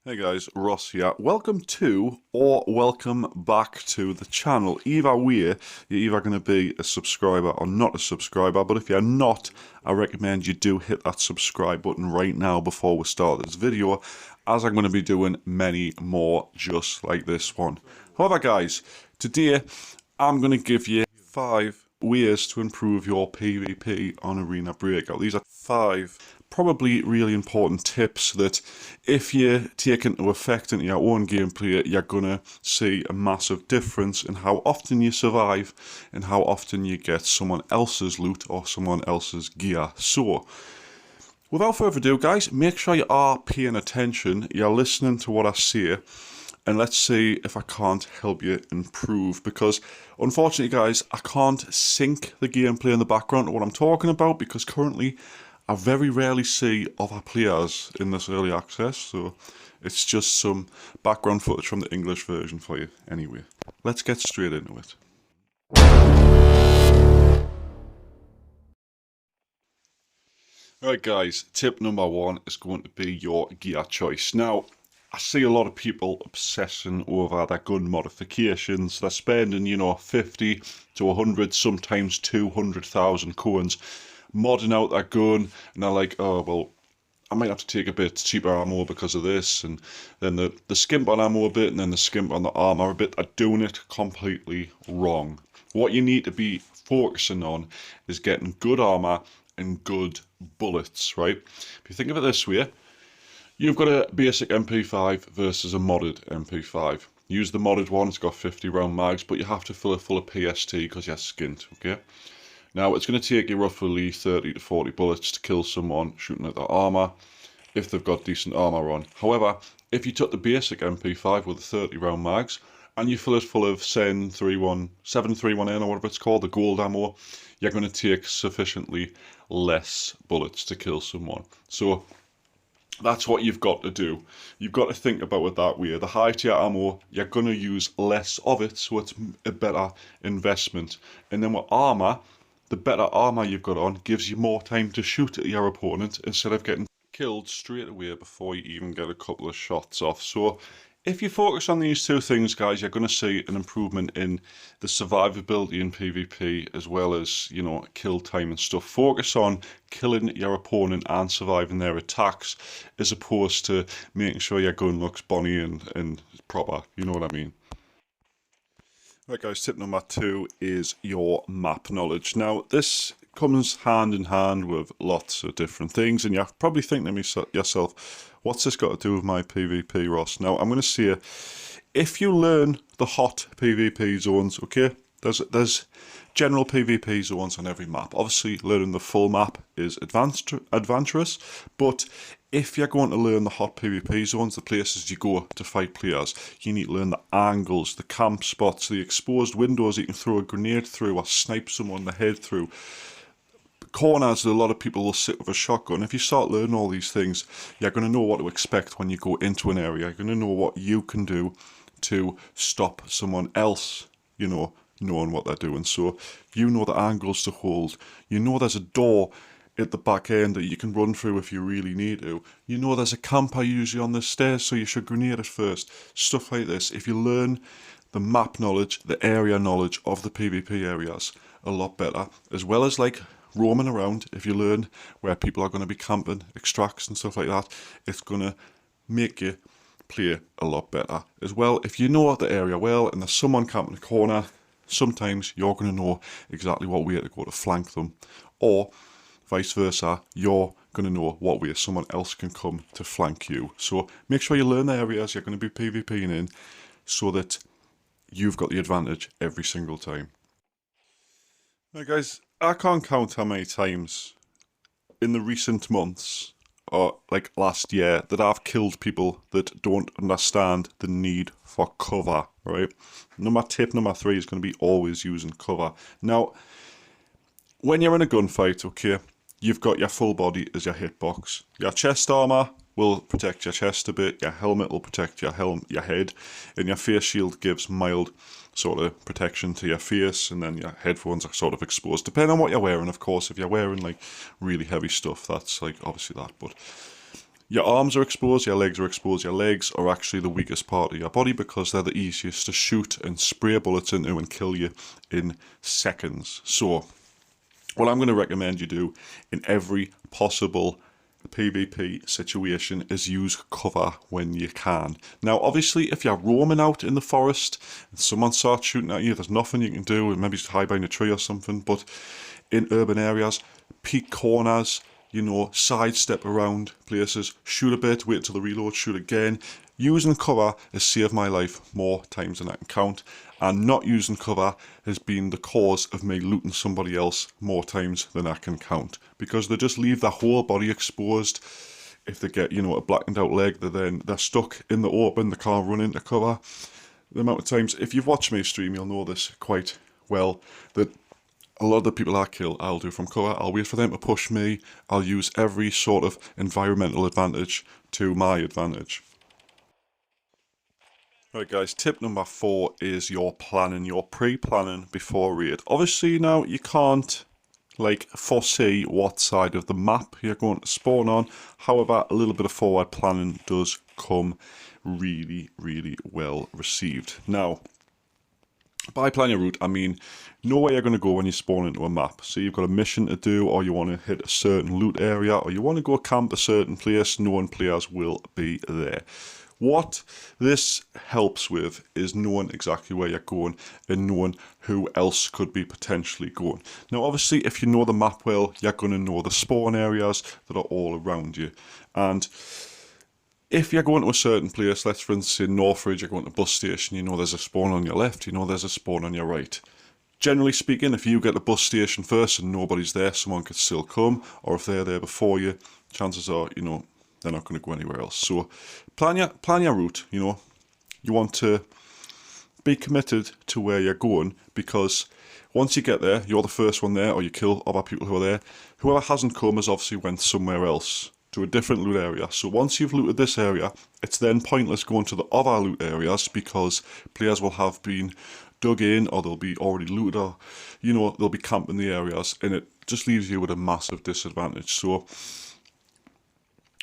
Hey guys, Ross here. Welcome to, or welcome back to the channel. Either way, you're either going to be a subscriber or not a subscriber, but if you're not, I recommend you do hit that subscribe button right now before we start this video, as I'm going to be doing many more just like this one. However guys, today I'm going to give you 5 ways to improve your PvP on Arena Breakout. These are 5 probably really important tips that if you take into effect into your own gameplay, you're gonna see a massive difference in how often you survive and how often you get someone else's loot or someone else's gear. So, without further ado guys, make sure you are paying attention, you're listening to what I say, and let's see if I can't help you improve, because unfortunately guys, I can't sync the gameplay in the background to what I'm talking about, because currently I very rarely see other players in this early access, so it's just some background footage from the English version for you. Anyway, let's get straight into it. Alright guys, tip number 1 is going to be your gear choice. Now, I see a lot of people obsessing over their gun modifications. They're spending, 50 to 100, sometimes 200,000 coins modding out their gun, and they're like, oh well, I might have to take a bit cheaper ammo because of this, and then the skimp on ammo a bit, and then the skimp on the armor a bit. Are doing it completely wrong. What you need to be focusing on is getting good armor and good bullets, right? If you think of it this way, you've got a basic MP5 versus a modded MP5. Use the modded one, it's got 50 round mags, but you have to fill it full of PST because you're skint, okay? Now, it's going to take you roughly 30 to 40 bullets to kill someone shooting at their armor, if they've got decent armor on. However, if you took the basic MP5 with the 30 round mags, and you fill it full of 731N or whatever it's called, the gold ammo, you're going to take sufficiently less bullets to kill someone. So, that's what you've got to do. You've got to think about it that way. The high tier ammo, you're going to use less of it, so it's a better investment. And then with armor, the better armor you've got on gives you more time to shoot at your opponent instead of getting killed straight away before you even get a couple of shots off. So if you focus on these two things, guys, you're going to see an improvement in the survivability in PvP, as well as, kill time and stuff. Focus on killing your opponent and surviving their attacks, as opposed to making sure your gun looks bonny and proper, you know what I mean? Right guys, tip number 2 is your map knowledge. Now, this comes hand in hand with lots of different things, and you're probably thinking to yourself, what's this got to do with my PvP, Ross? Now, I'm going to say, if you learn the hot PvP zones, okay, there's general PvP zones on every map. Obviously, learning the full map is advantageous, but if you're going to learn the hot PvP zones, the places you go to fight players, you need to learn the angles, the camp spots, the exposed windows you can throw a grenade through or snipe someone in the head through. Corners that a lot of people will sit with a shotgun. If you start learning all these things, you're going to know what to expect when you go into an area. You're going to know what you can do to stop someone else, knowing what they're doing. So you know the angles to hold. You know there's a door at the back end that you can run through if you really need to. You know there's a camper usually on the stairs, so you should grenade it first. Stuff like this. If you learn the map knowledge, the area knowledge of the PvP areas a lot better, as well as roaming around, if you learn where people are going to be camping, extracts and stuff like that, it's going to make you play a lot better. As well, if you know the area well and there's someone camping in a corner, sometimes you're going to know exactly what way to go to flank them, or vice versa, you're going to know what way someone else can come to flank you. So make sure you learn the areas you're going to be PvPing in, so that you've got the advantage every single time. Now guys, I can't count how many times in the recent months, or last year, that I've killed people that don't understand the need for cover, right? Tip number 3 is going to be always using cover. Now, when you're in a gunfight, okay, you've got your full body as your hitbox. Your chest armor will protect your chest a bit, your helmet will protect your head, and your face shield gives mild sort of protection to your face, and then your headphones are sort of exposed, depending on what you're wearing, of course. If you're wearing really heavy stuff, that's obviously that, but Your arms are exposed, your legs are exposed. Your legs are actually the weakest part of your body because they're the easiest to shoot and spray bullets into and kill you in seconds. So, what I'm going to recommend you do in every possible PvP situation is use cover when you can. Now, obviously, if you're roaming out in the forest and someone starts shooting at you, there's nothing you can do, and maybe just hide behind a tree or something. But in urban areas, peek corners, you know, sidestep around places, shoot a bit, wait till the reload, shoot again. Using cover has saved my life more times than I can count, and not using cover has been the cause of me looting somebody else more times than I can count, because they just leave their whole body exposed. If they get, you know, a blackened out leg, they're stuck in the open, they can't run into cover. The amount of times, if you've watched me stream, you'll know this quite well, that a lot of the people I kill, I'll do from cover. I'll wait for them to push me. I'll use every sort of environmental advantage to my advantage. Right guys, tip number 4 is your planning, your pre-planning before raid. Obviously now you can't foresee what side of the map you're going to spawn on. However, a little bit of forward planning does come really, really well received. Now, by plan your route, I mean know where you're going to go when you spawn into a map. So you've got a mission to do, or you want to hit a certain loot area, or you want to go camp a certain place, knowing players will be there. What this helps with is knowing exactly where you're going and knowing who else could be potentially going. Now obviously if you know the map well, you're going to know the spawn areas that are all around you. And if you're going to a certain place, let's for instance in Northridge, you're going to a bus station, you know there's a spawn on your left, you know there's a spawn on your right. Generally speaking, if you get the bus station first and nobody's there, someone could still come, or if they're there before you, chances are, you know, they're not going to go anywhere else. So plan your route, you know. You want to be committed to where you're going, because once you get there, you're the first one there, or you kill other people who are there. Whoever hasn't come has obviously went somewhere else, to a different loot area. So once you've looted this area, it's then pointless going to the other loot areas, because players will have been dug in, or they'll be already looted, or, you know, they'll be camping the areas, and it just leaves you with a massive disadvantage. So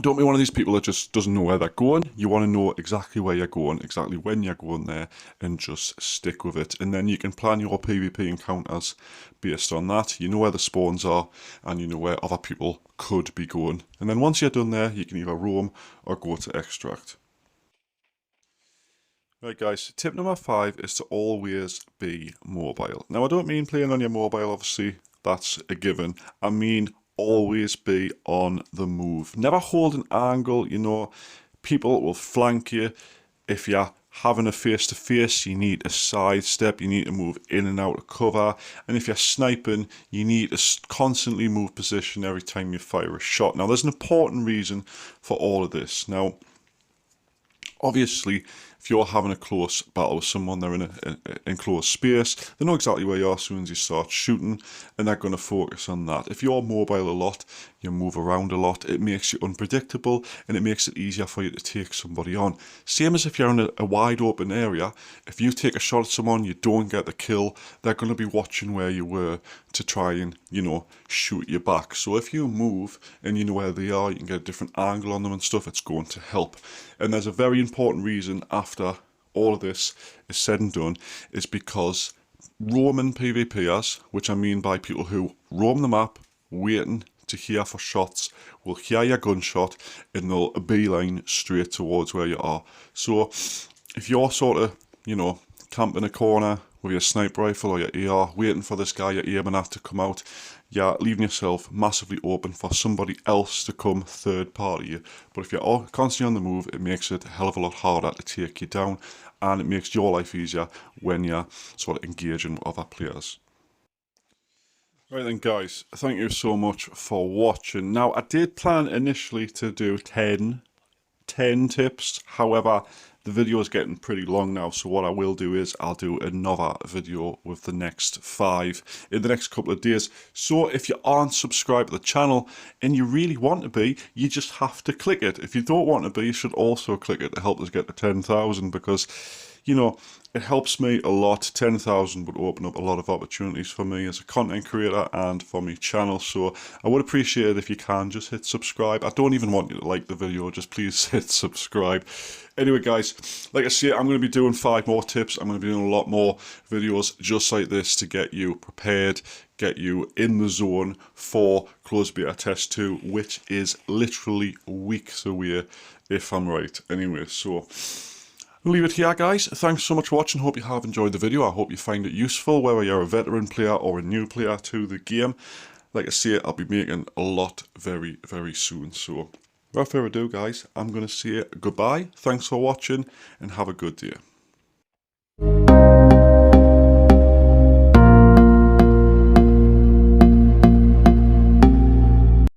don't be one of these people that just doesn't know where they're going. You want to know exactly where you're going, exactly when you're going there, and just stick with it. And then you can plan your PvP encounters based on that. You know where the spawns are, and you know where other people could be going. And then once you're done there, you can either roam or go to extract. Right guys, tip number 5 is to always be mobile. Now I don't mean playing on your mobile, obviously, that's a given. I mean always be on the move. Never hold an angle, you know, people will flank you. If you're having a face-to-face, you need a sidestep, you need to move in and out of cover. And if you're sniping, you need to constantly move position every time you fire a shot. Now there's an important reason for all of this. Now, obviously, if you're having a close battle with someone, they're in an enclosed space, they know exactly where you are as soon as you start shooting, and they're going to focus on that. If you're mobile a lot, you move around a lot, it makes you unpredictable, and it makes it easier for you to take somebody on. Same as if you're in a wide open area, if you take a shot at someone, you don't get the kill, they're going to be watching where you were to try and, you know, shoot you back. So if you move and you know where they are, you can get a different angle on them and stuff, it's going to help. And there's a very important reason after all of this is said and done, is because roaming PvPers, which I mean by people who roam the map, waiting to hear for shots, will hear your gunshot and they'll beeline straight towards where you are. So if you're sort of, you know, camping a corner with your sniper rifle or your AR, waiting for this guy you're aiming at to come out, you're leaving yourself massively open for somebody else to come third party you. But if you're constantly on the move, it makes it a hell of a lot harder to take you down, and it makes your life easier when you're sort of engaging with other players. Right then guys, thank you so much for watching. Now I did plan initially to do 10 tips, however the video is getting pretty long now, so what I will do is I'll do another video with the next 5 in the next couple of days. So if you aren't subscribed to the channel and you really want to be, you just have to click it. If you don't want to be, you should also click it to help us get to 10,000, because you know, it helps me a lot. 10,000 would open up a lot of opportunities for me as a content creator and for my channel. So I would appreciate it if you can just hit subscribe. I don't even want you to like the video, just please hit subscribe. Anyway, guys, like I say, I'm going to be doing 5 more tips. I'm going to be doing a lot more videos just like this to get you prepared, get you in the zone for Closed Beta Test 2, which is literally weeks away, if I'm right. Anyway, so I'll leave it here, guys. Thanks so much for watching. Hope you have enjoyed the video. I hope you find it useful, whether you're a veteran player or a new player to the game. Like I say, I'll be making a lot very, very soon. So without further ado, guys, I'm going to say goodbye. Thanks for watching and have a good day.